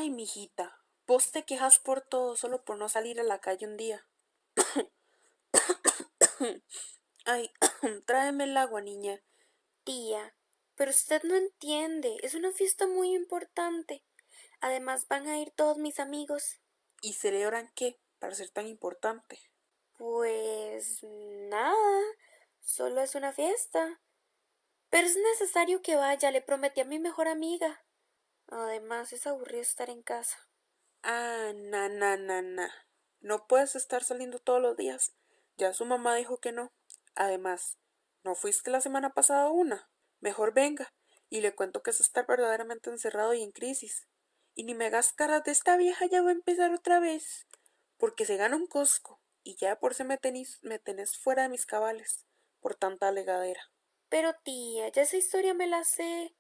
Ay, mijita, vos te quejas por todo solo por no salir a la calle un día. Ay, tráeme el agua, niña. Tía, pero usted no entiende, es una fiesta muy importante. Además van a ir todos mis amigos. ¿Y celebran qué para ser tan importante? Pues nada, solo es una fiesta. Pero es necesario que vaya, le prometí a mi mejor amiga. Además es aburrido estar en casa. Ah, na. No puedes estar saliendo todos los días. Ya su mamá dijo que no. Además, ¿no fuiste la semana pasada a una? Mejor venga y le cuento que es estar verdaderamente encerrado y en crisis. Y ni me hagas caras de esta vieja ya va a empezar otra vez. Porque se gana un cosco y ya por si me tenés fuera de mis cabales por tanta alegadera. Pero tía, ya esa historia me la sé.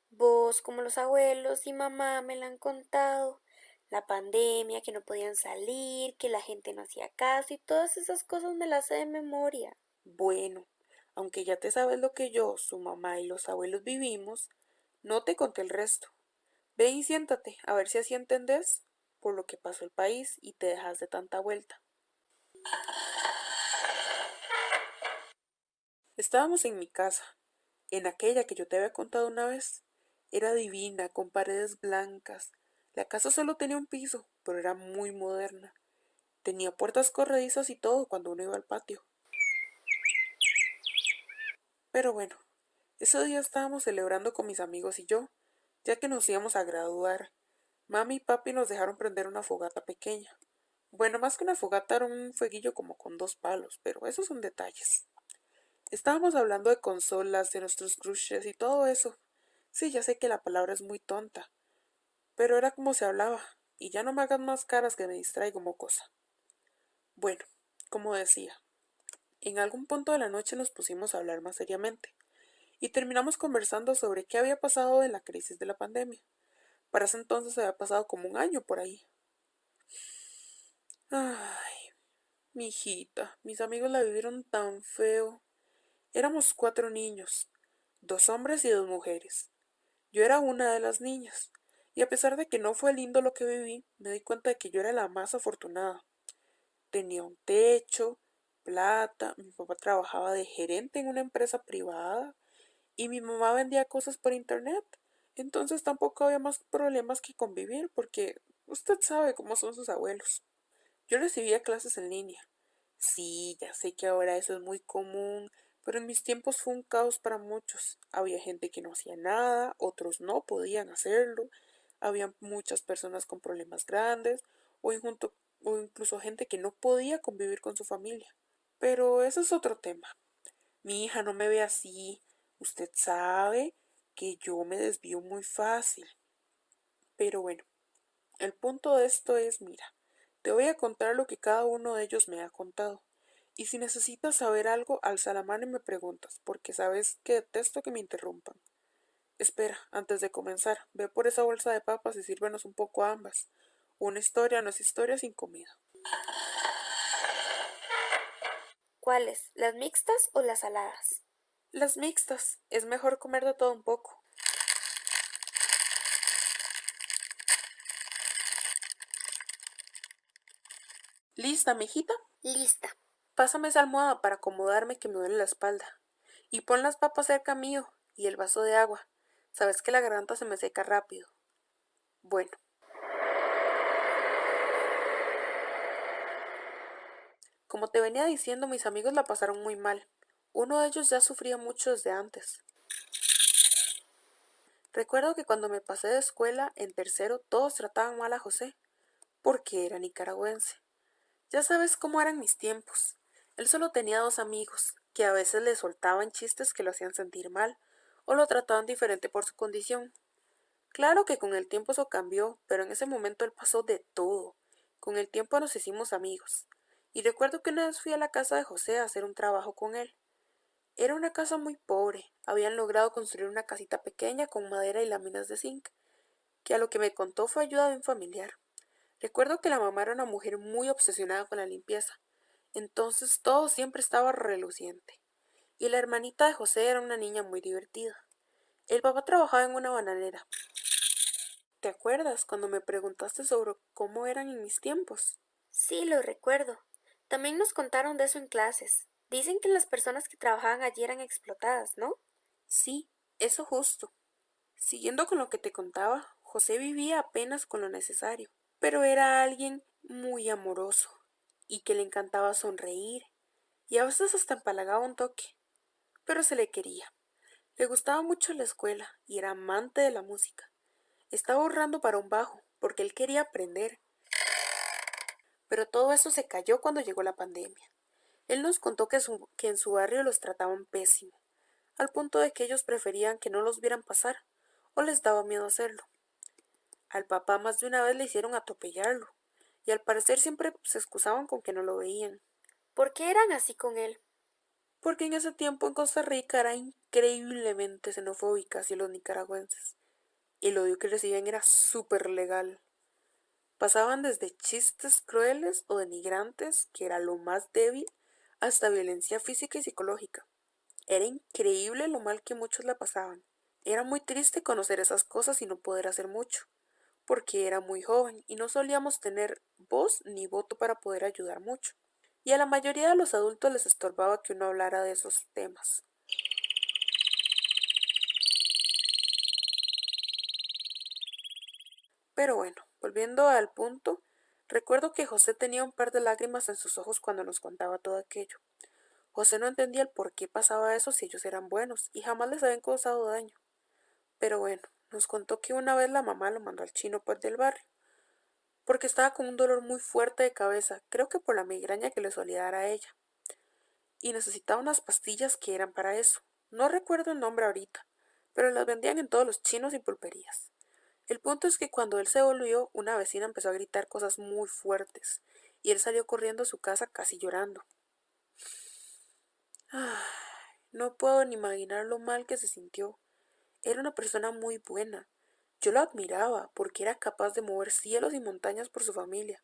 Vos, como los abuelos y mamá me la han contado. La pandemia, que no podían salir, que la gente no hacía caso y todas esas cosas me las sé de memoria. Bueno, aunque ya te sabes lo que yo, su mamá y los abuelos vivimos, no te conté el resto. Ven y siéntate, a ver si así entendés por lo que pasó el país y te dejas de tanta vuelta. Estábamos en mi casa, en aquella que yo te había contado una vez. Era divina, con paredes blancas. La casa solo tenía un piso, pero era muy moderna. Tenía puertas corredizas y todo cuando uno iba al patio. Pero bueno, ese día estábamos celebrando con mis amigos y yo, ya que nos íbamos a graduar. Mami y papi nos dejaron prender una fogata pequeña. Bueno, más que una fogata era un fueguillo como con dos palos, pero esos son detalles. Estábamos hablando de consolas, de nuestros crushes y todo eso. Sí, ya sé que la palabra es muy tonta, pero era como se hablaba, y ya no me hagas más caras que me distraigo, mocosa. Bueno, como decía, en algún punto de la noche nos pusimos a hablar más seriamente, y terminamos conversando sobre qué había pasado en la crisis de la pandemia. Para ese entonces había pasado como un año por ahí. Ay, mi hijita, mis amigos la vivieron tan feo. Éramos 4 niños, 2 hombres y 2 mujeres. Yo era una de las niñas, y a pesar de que no fue lindo lo que viví, me di cuenta de que yo era la más afortunada. Tenía un techo, plata, mi papá trabajaba de gerente en una empresa privada y mi mamá vendía cosas por internet. Entonces tampoco había más problemas que convivir porque usted sabe cómo son sus abuelos. Yo recibía clases en línea. Sí, ya sé que ahora eso es muy común, pero en mis tiempos fue un caos para muchos. Había gente que no hacía nada, otros no podían hacerlo, había muchas personas con problemas grandes o incluso gente que no podía convivir con su familia. Pero eso es otro tema. Mi hija no me ve así. Usted sabe que yo me desvío muy fácil. Pero bueno, el punto de esto es, mira, te voy a contar lo que cada uno de ellos me ha contado. Y si necesitas saber algo, alza la mano y me preguntas, porque sabes que detesto que me interrumpan. Espera, antes de comenzar, ve por esa bolsa de papas y sírvenos un poco a ambas. Una historia no es historia sin comida. ¿Cuáles? ¿Las mixtas o las saladas? Las mixtas, es mejor comer de todo un poco. ¿Lista, mijita? Lista. Pásame esa almohada para acomodarme que me duele la espalda. Y pon las papas cerca mío y el vaso de agua. Sabes que la garganta se me seca rápido. Bueno, como te venía diciendo, mis amigos la pasaron muy mal. Uno de ellos ya sufría mucho desde antes. Recuerdo que cuando me pasé de escuela, en tercero, todos trataban mal a José, porque era nicaragüense. Ya sabes cómo eran mis tiempos. Él solo tenía 2 amigos, que a veces le soltaban chistes que lo hacían sentir mal, o lo trataban diferente por su condición. Claro que con el tiempo eso cambió, pero en ese momento él pasó de todo. Con el tiempo nos hicimos amigos. Y recuerdo que una vez fui a la casa de José a hacer un trabajo con él. Era una casa muy pobre. Habían logrado construir una casita pequeña con madera y láminas de zinc, que a lo que me contó fue ayuda de un familiar. Recuerdo que la mamá era una mujer muy obsesionada con la limpieza. Entonces todo siempre estaba reluciente. Y la hermanita de José era una niña muy divertida. El papá trabajaba en una bananera. ¿Te acuerdas cuando me preguntaste sobre cómo eran en mis tiempos? Sí, lo recuerdo. También nos contaron de eso en clases. Dicen que las personas que trabajaban allí eran explotadas, ¿no? Sí, eso justo. Siguiendo con lo que te contaba, José vivía apenas con lo necesario, pero era alguien muy amoroso y que le encantaba sonreír y a veces hasta empalagaba un toque, pero se le quería. Le gustaba mucho la escuela y era amante de la música. Estaba ahorrando para un bajo porque él quería aprender, pero todo eso se cayó cuando llegó la pandemia. Él nos contó que en su barrio los trataban pésimo, al punto de que ellos preferían que no los vieran pasar o les daba miedo hacerlo. Al papá más de una vez le hicieron atropellarlo, y al parecer siempre se excusaban con que no lo veían, ¿Por qué eran así con él? porque en ese tiempo en Costa Rica era increíblemente xenofóbica hacia los nicaragüenses, y el odio que recibían era súper legal. Pasaban desde chistes crueles o denigrantes, que era lo más débil, hasta violencia física y psicológica. Era increíble lo mal que muchos la pasaban. Era muy triste conocer esas cosas y no poder hacer mucho, porque era muy joven y no solíamos tener voz ni voto para poder ayudar mucho. Y a la mayoría de los adultos les estorbaba que uno hablara de esos temas. Pero bueno, volviendo al punto, recuerdo que José tenía un par de lágrimas en sus ojos cuando nos contaba todo aquello. José no entendía el por qué pasaba eso si ellos eran buenos y jamás les habían causado daño. Pero bueno, nos contó que una vez la mamá lo mandó al chino pues del barrio, porque estaba con un dolor muy fuerte de cabeza, creo que por la migraña que le solía dar a ella, y necesitaba unas pastillas que eran para eso. No recuerdo el nombre ahorita, pero las vendían en todos los chinos y pulperías. El punto es que cuando él se volvió, una vecina empezó a gritar cosas muy fuertes, y él salió corriendo a su casa casi llorando. Ay, no puedo ni imaginar lo mal que se sintió. Era una persona muy buena. Yo lo admiraba porque era capaz de mover cielos y montañas por su familia.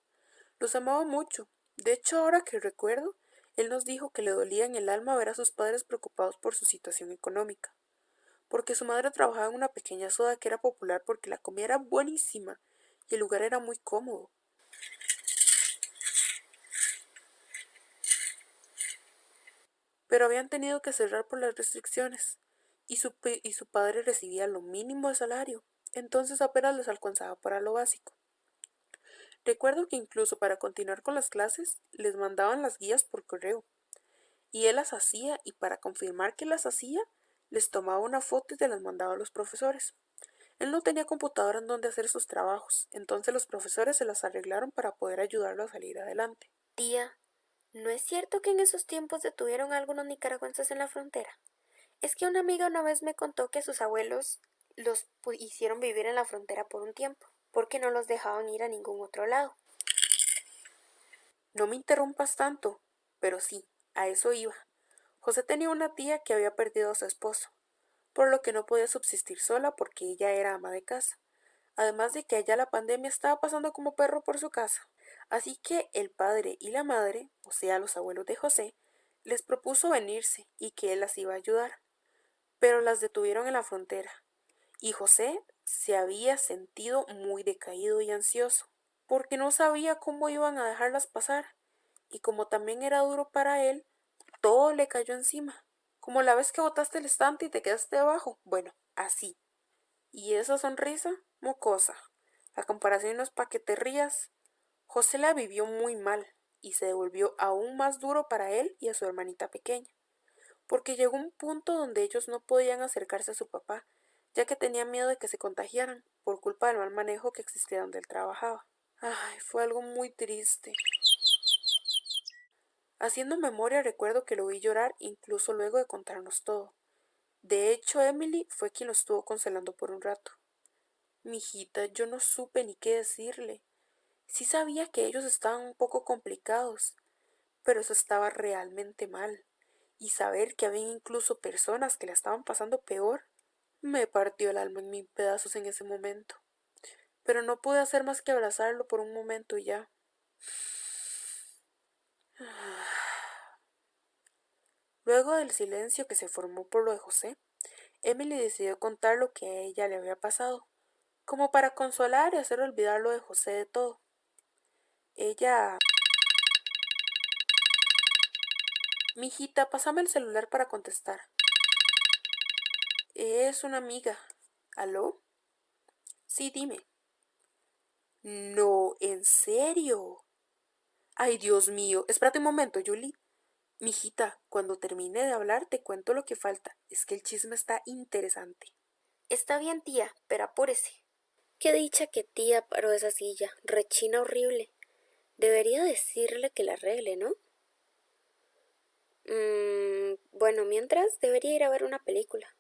Los amaba mucho. De hecho, ahora que recuerdo, él nos dijo que le dolía en el alma ver a sus padres preocupados por su situación económica, porque su madre trabajaba en una pequeña soda que era popular porque la comida era buenísima y el lugar era muy cómodo. Pero habían tenido que cerrar por las restricciones y su padre recibía lo mínimo de salario, entonces apenas les alcanzaba para lo básico. Recuerdo que incluso para continuar con las clases les mandaban las guías por correo y él las hacía y para confirmar que las hacía les tomaba una foto y se las mandaba a los profesores. Él no tenía computadora en donde hacer sus trabajos, entonces los profesores se las arreglaron para poder ayudarlo a salir adelante. Tía, ¿no es cierto que en esos tiempos detuvieron a algunos nicaragüenses en la frontera? Es que una amiga una vez me contó que sus abuelos los hicieron vivir en la frontera por un tiempo, porque no los dejaban ir a ningún otro lado. No me interrumpas tanto, pero sí, a eso iba. José tenía una tía que había perdido a su esposo, por lo que no podía subsistir sola porque ella era ama de casa. Además de que allá la pandemia estaba pasando como perro por su casa. Así que el padre y la madre, o sea, los abuelos de José, les propuso venirse y que él las iba a ayudar, pero las detuvieron en la frontera, y José se había sentido muy decaído y ansioso, porque no sabía cómo iban a dejarlas pasar, y como también era duro para él, todo le cayó encima, como la vez que botaste el estante y te quedaste abajo, bueno, así. Y esa sonrisa, mocosa. La comparación no es para que te rías. José la vivió muy mal y se devolvió aún más duro para él y a su hermanita pequeña, porque llegó un punto donde ellos no podían acercarse a su papá, ya que tenían miedo de que se contagiaran por culpa del mal manejo que existía donde él trabajaba. Ay, fue algo muy triste. Haciendo memoria recuerdo que lo vi llorar incluso luego de contarnos todo. De hecho, Emily fue quien lo estuvo consolando por un rato. Mijita, yo no supe ni qué decirle. Sí sabía que ellos estaban un poco complicados, pero eso estaba realmente mal. Y saber que había incluso personas que la estaban pasando peor, me partió el alma en mil pedazos en ese momento. Pero no pude hacer más que abrazarlo por un momento y ya. Luego del silencio que se formó por lo de José, Emily decidió contar lo que a ella le había pasado, como para consolar y hacer olvidar lo de José de todo. Ella... Mijita, pásame el celular para contestar. Es una amiga. ¿Aló? Sí, dime. No, ¿en serio? Ay, Dios mío. Espérate un momento, Julie. Mijita, cuando termine de hablar te cuento lo que falta. Es que el chisme está interesante. Está bien, tía, pero apúrese. Qué dicha que tía paró esa silla, rechina horrible. Debería decirle que la arregle, ¿no? Bueno, mientras debería ir a ver una película.